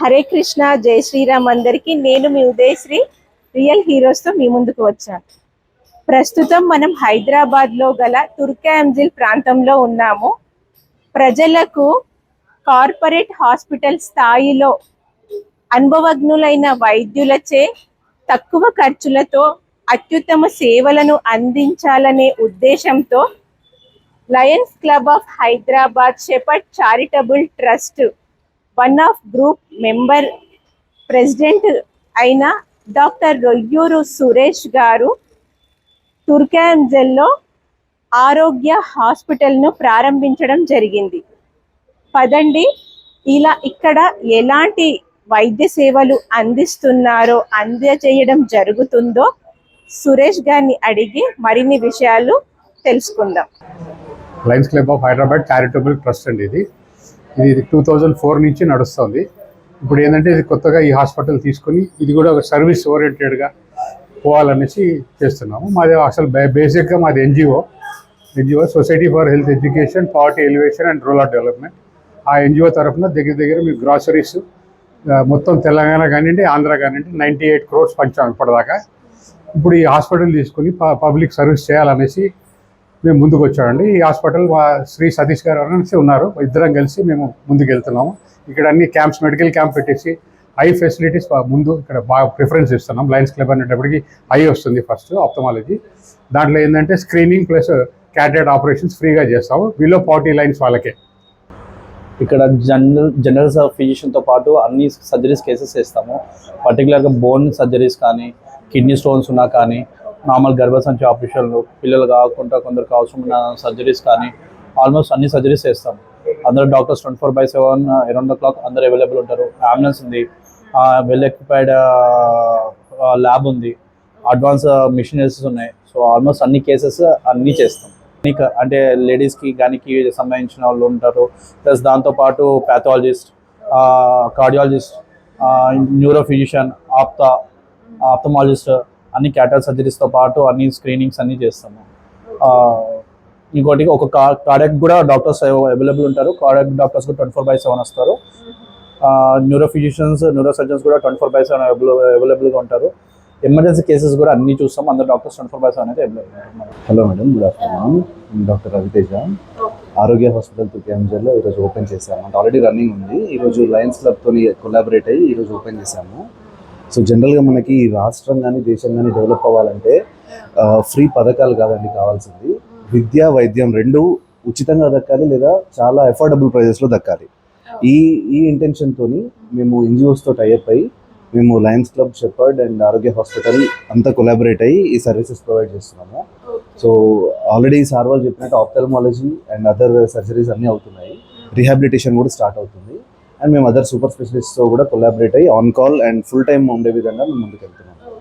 హరే కృష్ణ, జై శ్రీరామ్ అందరికీ. నేను మీ ఉదయశ్రీ రియల్ హీరోస్తో మీ ముందుకు వచ్చాను. ప్రస్తుతం మనం హైదరాబాద్లో గల తుర్కాంజిల్ ప్రాంతంలో ఉన్నాము. ప్రజలకు కార్పొరేట్ హాస్పిటల్ స్థాయిలో అనుభవజ్ఞులైన వైద్యులచే తక్కువ ఖర్చులతో అత్యుత్తమ సేవలను అందించాలనే ఉద్దేశంతో Lions Club of Hyderabad shepherd charitable trust one of group member president అయిన డాక్టర్ రొయ్యూరు సురేష్ గారు తుర్కాంజల్లో ఆరోగ్య హాస్పిటల్ను ప్రారంభించడం జరిగింది. పదండి, ఇక్కడ ఎలాంటి వైద్య సేవలు అందిస్తున్నారో అందజేయడం జరుగుతుందో సురేష్ గారిని అడిగి మరిన్ని విషయాలు తెలుసుకుందాం. Lions Club of Hyderabad charitable trust అండి. ఇది 2004 నుంచి నడుస్తుంది. ఇప్పుడు ఏంటంటే ఇది కొత్తగా ఈ హాస్పిటల్ తీసుకొని ఇది కూడా ఒక సర్వీస్ ఓరియంటెడ్గా పోవాలనేసి చేస్తున్నాము. మాది అసలు బేసిక్గా మాది NGO society for health education, poverty elevation and rural development. ఆ ఎన్జిఓ తరఫున దగ్గర మీకు గ్రాసరీస్ మొత్తం తెలంగాణ కానివ్వండి, ఆంధ్ర కానివ్వండి 98 crores పంచాం ఇప్పటిదాకా. ఇప్పుడు ఈ హాస్పిటల్ తీసుకుని పబ్లిక్ సర్వీస్ చేయాలనేసి మేము ముందుకు వచ్చామండి. ఈ హాస్పిటల్ శ్రీ సతీష్ గారు అనేసి ఉన్నారు, ఇద్దరం కలిసి మేము ముందుకు వెళ్తున్నాము. ఇక్కడ అన్ని క్యాంప్స్, మెడికల్ క్యాంప్ పెట్టేసి ఐ ఫెసిలిటీస్ ముందు ఇక్కడ బాగా ప్రిఫరెన్స్ ఇస్తున్నాం. లయన్స్ క్లబ్ అనేటప్పటికి ఐ వస్తుంది ఫస్ట్, ఆప్థమాలజీ. దాంట్లో ఏంటంటే స్క్రీనింగ్ ప్లస్ క్యాటరాక్ట్ ఆపరేషన్స్ ఫ్రీగా చేస్తాము, బిలో 40 lines వాళ్ళకే. ఇక్కడ జనరల్ ఫిజిషియన్తో పాటు అన్ని సర్జరీస్ కేసెస్ చేస్తాము. పర్టికులర్గా బోన్ సర్జరీస్ కానీ, కిడ్నీ స్టోన్స్ ఉన్నా కానీ, నార్మల్ గర్భసంచి ఆపరేషన్లు, పిల్లలు కాకుండా కొందరికి అవసరమైన సర్జరీస్ కానీ ఆల్మోస్ట్ అన్ని సర్జరీస్ చేస్తాము. అందరూ డాక్టర్స్ 24/7 around the clock అందరూ అవైలబుల్ ఉంటారు. అంబులెన్స్ ఉంది, వెల్ ఎక్విపైడ్ ల్యాబ్ ఉంది, అడ్వాన్స్ మిషనరీస్ ఉన్నాయి. సో ఆల్మోస్ట్ అన్ని కేసెస్ అన్నీ చేస్తాం. అంటే లేడీస్కి గానికి సంబంధించిన వాళ్ళు ఉంటారు. ప్లస్ దాంతోపాటు pathologist, cardiologist, neuro physician, ophthalmologist, అన్ని క్యాటరాక్ట్ సర్జరీస్తో పాటు అన్ని స్క్రీనింగ్స్ అన్నీ చేస్తాము. ఇంకోటి ఒక కార్డియాక్ కూడా డాక్టర్స్ అవైలబుల్ ఉంటారు. కార్డియాక్ డాక్టర్స్ కూడా 24/7 వస్తారు. న్యూరో ఫిజిషియన్స్, న్యూరో సర్జన్స్ కూడా 24/7 అవైలబుల్గా ఉంటారు. ఎమర్జెన్సీ కేసెస్ కూడా అన్ని చూస్తాం. అందరు డాక్టర్స్ 24/7 అయితే అవైలబుల్ ఉంటారు. Hello madam, good afternoon. Doctor Raviteja, Arogya hospital తుర్కాంజల్లో ఈరోజు ఓపెన్ చేశాము. అంటే ఆల్రెడీ రన్నింగ్ ఉంది. ఈరోజు లయన్స్ క్లబ్తో కొలాబరేట్ అయ్యి ఈరోజు ఓపెన్ చేశాము. సో జనరల్గా మనకి రాష్ట్రం కానీ దేశం కానీ డెవలప్ అవ్వాలంటే ఫ్రీ పథకాలు కాదండి కావాల్సింది, విద్య వైద్యం రెండు ఉచితంగా దక్కాలి, లేదా చాలా అఫోర్డబుల్ ప్రైజెస్లో దక్కాలి. ఈ ఇంటెన్షన్తో మేము ఎన్జిఓస్తో టైఅప్ అయ్యి మేము లయన్స్ క్లబ్, షెపర్డ్ అండ్ ఆరోగ్య హాస్పిటల్ అంతా కొలాబరేట్ అయ్యి ఈ సర్వీసెస్ ప్రొవైడ్ చేస్తున్నాము. సో ఆల్రెడీ సార్ వాళ్ళు చెప్పినట్టు ఆప్థల్మాలజీ అండ్ అదర్ సర్జరీస్ అన్నీ అవుతున్నాయి. రీహాబిలిటేషన్ కూడా స్టార్ట్ అవుతుంది. అండ్ మేము అదర్ సూపర్ స్పెషలిస్ట్తో కూడా కొలాబరేట్ అయ్యి on call and full time ఉండే విధంగా మేము ముందుకు వెళ్తున్నాము.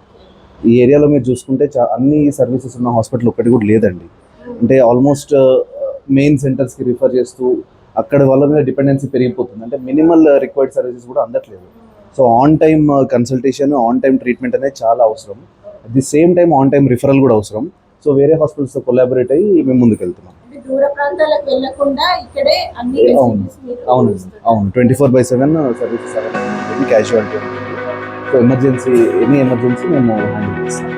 ఈ ఏరియాలో మీరు చూసుకుంటే అన్ని సర్వీసెస్ ఉన్న హాస్పిటల్ ఒక్కటి కూడా లేదండి. అంటే ఆల్మోస్ట్ మెయిన్ సెంటర్స్కి రిఫర్ చేస్తూ అక్కడ వాళ్ళ మీద డిపెండెన్సీ పెరిగిపోతుంది. అంటే మినిమల్ రిక్వైర్డ్ సర్వీసెస్ కూడా అందట్లేదు. So on time consultation, on time treatment అనేది చాలా అవసరం. At the same time on time referral కూడా అవసరం. సో వేరే హాస్పిటల్స్తో కొలాబరేట్ అయ్యి మేము ముందుకు వెళ్తున్నాం. అవును 24/7 సర్వీసెస్ అవైలబుల్, క్యాజువాలిటీ ఉంటుంది. సో ఎనీ ఎమర్జెన్సీ మేము హ్యాండిల్ చేస్తాం.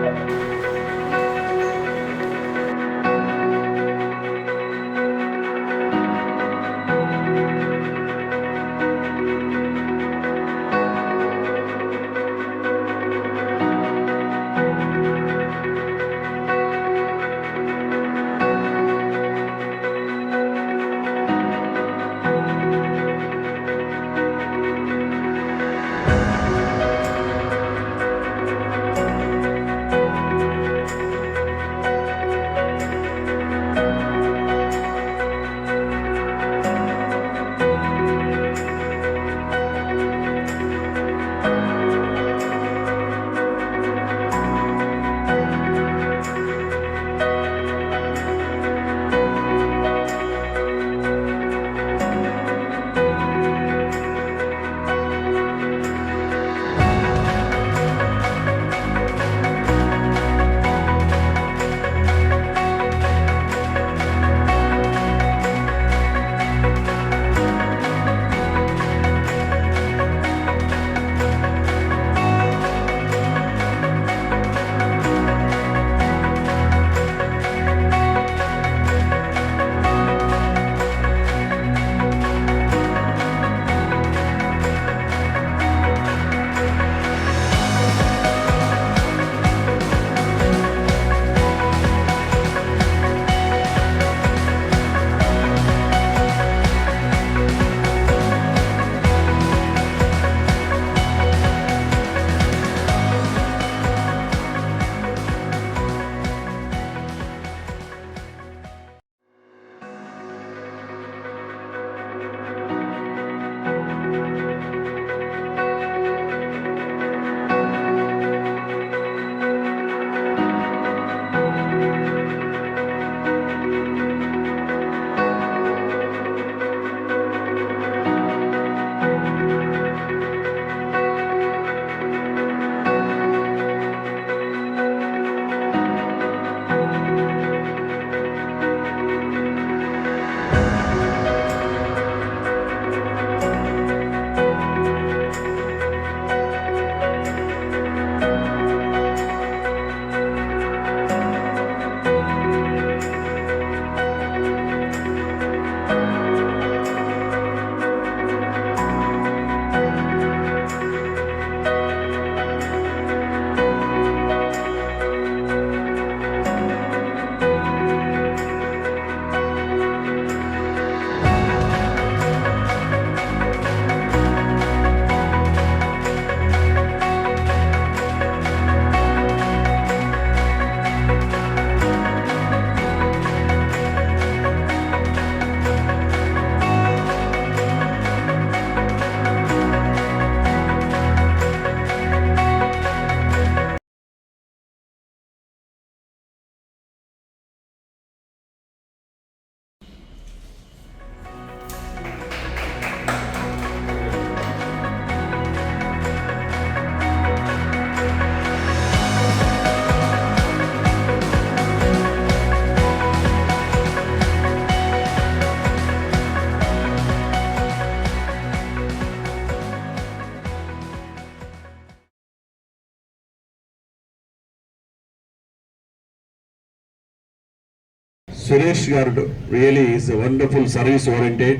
Suresh Garu really is a wonderful service oriented.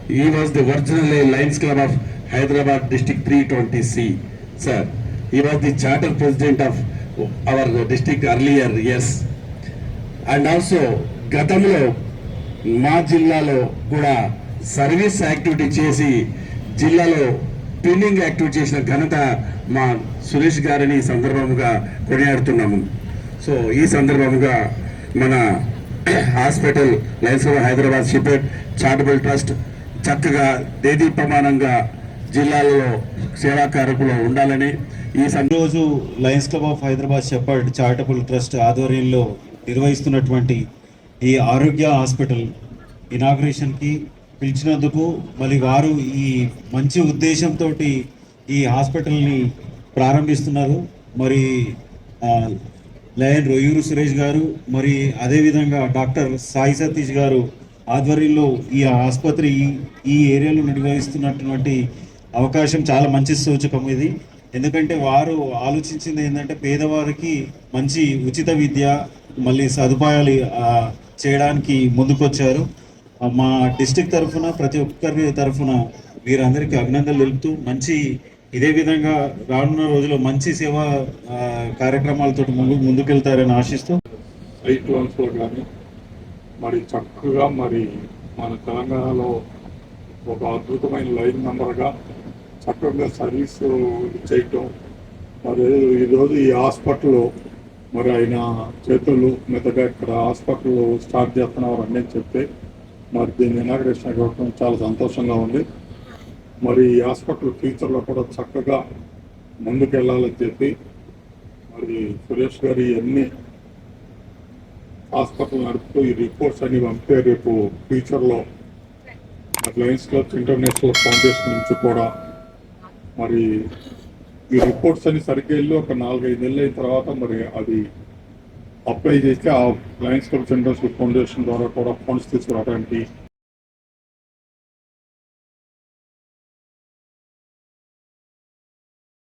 He was the original Lions Club of Hyderabad District 320C, sir. He was the charter president of our district earlier, yes. And also గతంలో మా జిల్లాలో కూడా service activity చేసి జిల్లాలో training activity చేసిన ఘనత మా సురేష్ గారిని ఈ సందర్భంగా కొనియాడుతున్నాము. సో ఈ సందర్భంగా మన hospital Lions Club Hyderabad shepherd charitable trust చక్కగా దేదీప్యమానంగా జిల్లాలో సేవా కార్యక్రమంలో ఉండాలని ఈ రోజు Lions Club of Hyderabad shepherd charitable trust ఆధ్వర్యంలో నిర్వహిస్తున్నటువంటి ఈ ఆరోగ్య హాస్పిటల్ ఇనాగ్రేషన్కి పిలిచినందుకు మరి వారు ఈ మంచి ఉద్దేశంతో ఈ హాస్పిటల్ని ప్రారంభిస్తున్నారు. మరి లయన్ రొయ్యూరు సురేష్ గారు మరి అదేవిధంగా డాక్టర్ సాయి సతీష్ గారు ఆధ్వర్యంలో ఈ ఆసుపత్రి ఈ ఏరియాలో నిర్వహిస్తున్నటువంటి అవకాశం చాలా మంచి సూచకం ఇది. ఎందుకంటే వారు ఆలోచించింది ఏంటంటే పేదవారికి మంచి ఉచిత విద్య మళ్ళీ సదుపాయాలు చేయడానికి ముందుకొచ్చారు. మా డిస్టిక్ తరఫున ప్రతి ఒక్కరి తరఫున వీరందరికీ అభినందనలు తెలుపుతూ మంచి ఇదే విధంగా రానున్న రోజుల్లో మంచి సేవా కార్యక్రమాలతో ముందుకెళ్తారని ఆశిస్తూ సైక్లోన్స్లో కానీ మరి చక్కగా మరి మన తెలంగాణలో ఒక అద్భుతమైన లైన్ మెంబర్గా చక్కగా సర్వీస్ చేయటం మరి ఈరోజు ఈ హాస్పిటల్లో మరి ఆయన చేతులు మెత్తగా ఇక్కడ హాస్పిటల్ స్టార్ట్ చేస్తున్నారు అని చెప్తే మరి దీన్ని ఇనాగ్రేషన్ ఇవ్వడం చాలా సంతోషంగా ఉంది. మరి ఈ హాస్పిటల్ ఫ్యూచర్లో కూడా చక్కగా ముందుకెళ్ళాలని చెప్పి మరి సురేష్ గారు ఇవన్నీ హాస్పిటల్ నడుపుతూ ఈ రిపోర్ట్స్ అన్ని పంపితే రేపు ఫ్యూచర్లో లయన్స్ క్లబ్స్ ఇంటర్నేషనల్ ఫౌండేషన్ నుంచి కూడా మరి ఈ రిపోర్ట్స్ అన్ని సరిగ్గా వెళ్ళి ఒక 4-5 నెలలు అయిన తర్వాత మరి అది అప్లై చేస్తే ఆ లయన్స్ క్లబ్స్ ఇంటర్నేషనల్ ఫౌండేషన్ ద్వారా కూడా ఫండ్స్ తీసుకురావడానికి